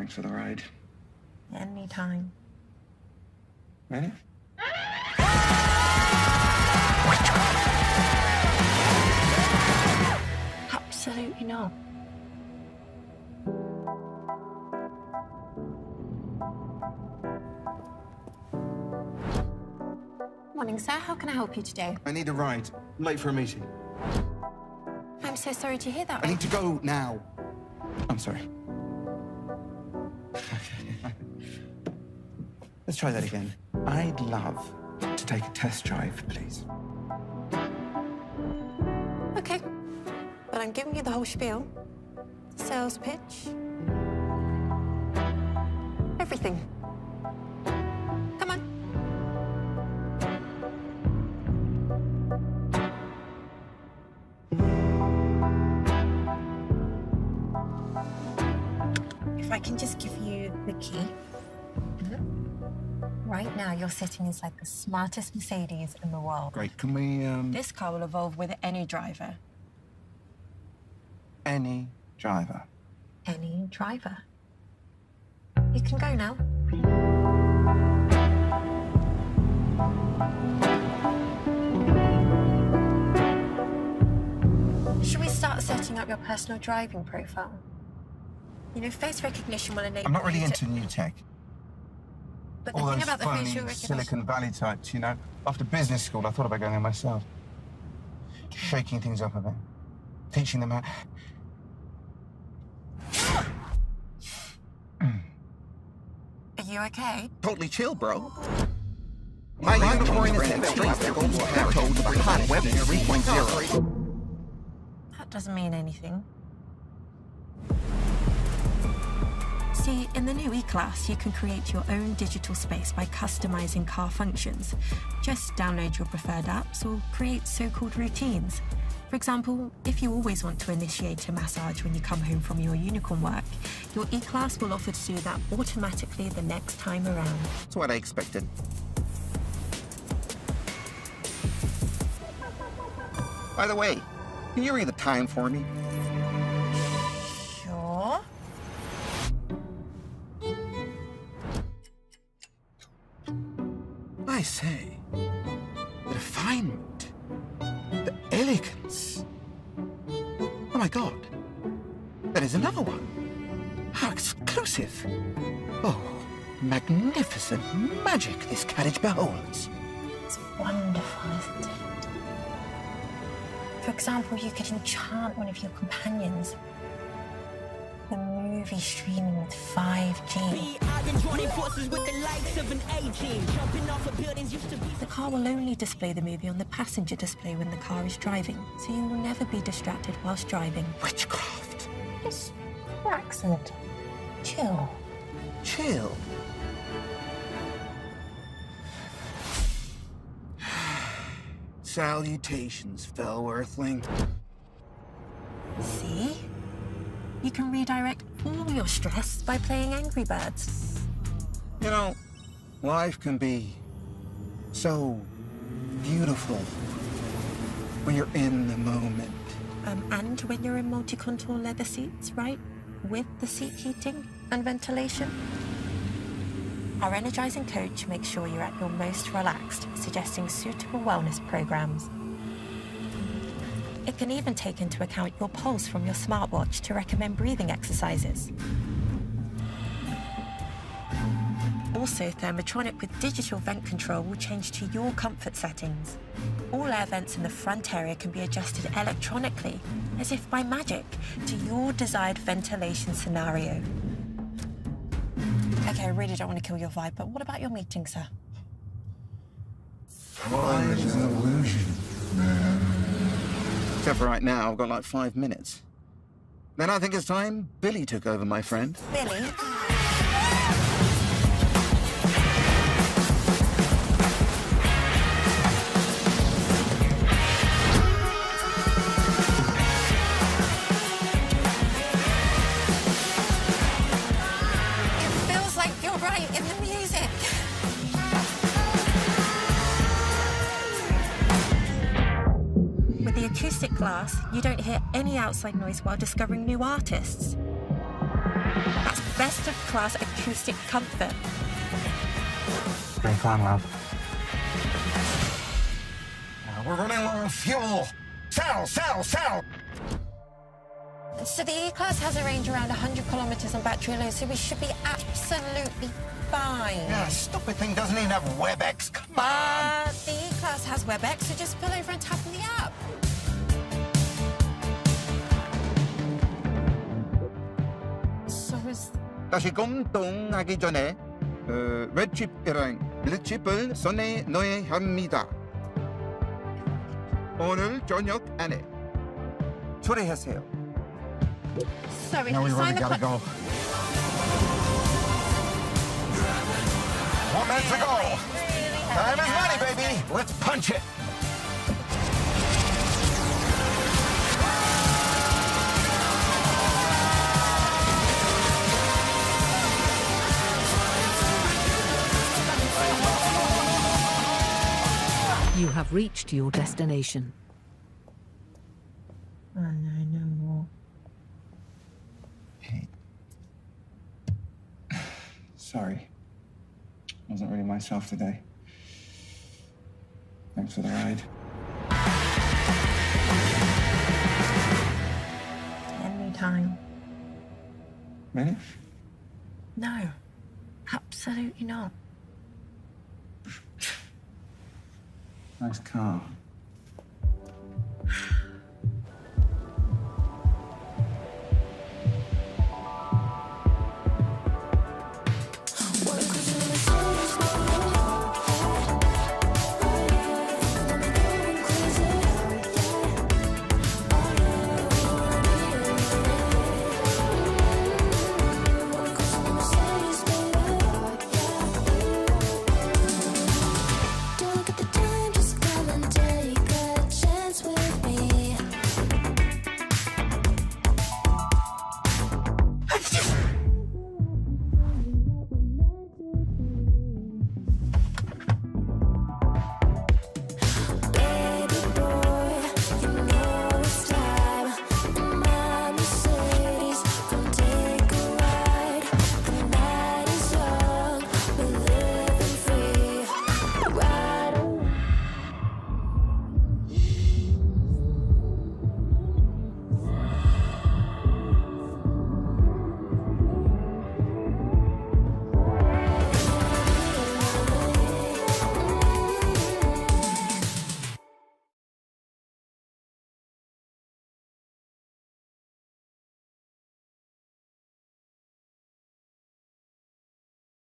Thanks for the ride. Anytime. Ready? Absolutely not. Morning, sir. How can I help you today? I need a ride. I'm late for a meeting. I'm so sorry to hear that. I need to go now. I'm sorry. Let's try that again. I'd love to take a test drive, please. Okay. But I'm giving you the whole spiel. Sales pitch. Everything. Come on. If I can just give you the key. Right now, you're sitting inside the smartest Mercedes in the world. Great. Can we, This car will evolve with any driver. Any driver? Any driver. You can go now. Should we start setting up your personal driving profile? You know, face recognition will enable I'm not really you into new tech. But All the thing those about the phony facial recognition... Silicon Valley types, you know? After business school, I thought about going there myself. Shaking things up a bit. Teaching them how... Are you okay? Totally chill, bro. My unicorn is an extreme told the planet Web 3.0. That doesn't mean anything. See, in the new E-Class, you can create your own digital space by customizing car functions. Just download your preferred apps or create so-called routines. For example, if you always want to initiate a massage when you come home from your unicorn work, your E-Class will offer to do that automatically the next time around. That's what I expected. By the way, can you read the time for me? Sure. I say, the refinement, the elegance. Oh my God, there is another one. How exclusive. Oh, magnificent magic this carriage beholds. It's wonderful, isn't it? For example, you could enchant one of your companions. The movie streaming with 5G. The car will only display the movie on the passenger display when the car is driving, so you will never be distracted whilst driving. Witchcraft. Just relax and chill. Chill. Salutations, fellow Earthling. See? You can redirect all your stress by playing Angry Birds. You know, life can be so beautiful when you're in the moment. And when you're in multi-contour leather seats, right? With the seat heating and ventilation. Our energizing coach makes sure you're at your most relaxed, suggesting suitable wellness programs. It can even take into account your pulse from your smartwatch to recommend breathing exercises. Also, Thermotronic with digital vent control will change to your comfort settings. All air vents in the front area can be adjusted electronically, as if by magic, to your desired ventilation scenario. Okay, I really don't want to kill your vibe, but what about your meeting, sir? Time is an illusion, man. Except for right now, I've got like 5 minutes. Then I think it's time Billy took over, my friend. Billy? It feels like you're right in the music. With the acoustic glass, you don't hear any outside noise while discovering new artists. That's best-of-class acoustic comfort. Bring fun, love. We're running low on fuel. Sell! So the E-Class has a range around 100 kilometers on battery alone, so we should be absolutely fine. Yeah, stupid thing doesn't even have WebEx. Come on! The E-Class has WebEx, so just pull over and tap on the app. So is... 다시 공동하기 전에 랩칩이랑 블랙칩을 손에 넣어야 합니다. 오늘 저녁 안에 초대하세요. Sorry, Now we sign really the gotta go. 1 minute to go. Time is money, baby. Let's punch it. You have reached your destination. Oh, no more. Hey. Sorry. Wasn't really myself today. Thanks for the ride. Anytime. Really? No, absolutely not. Nice car.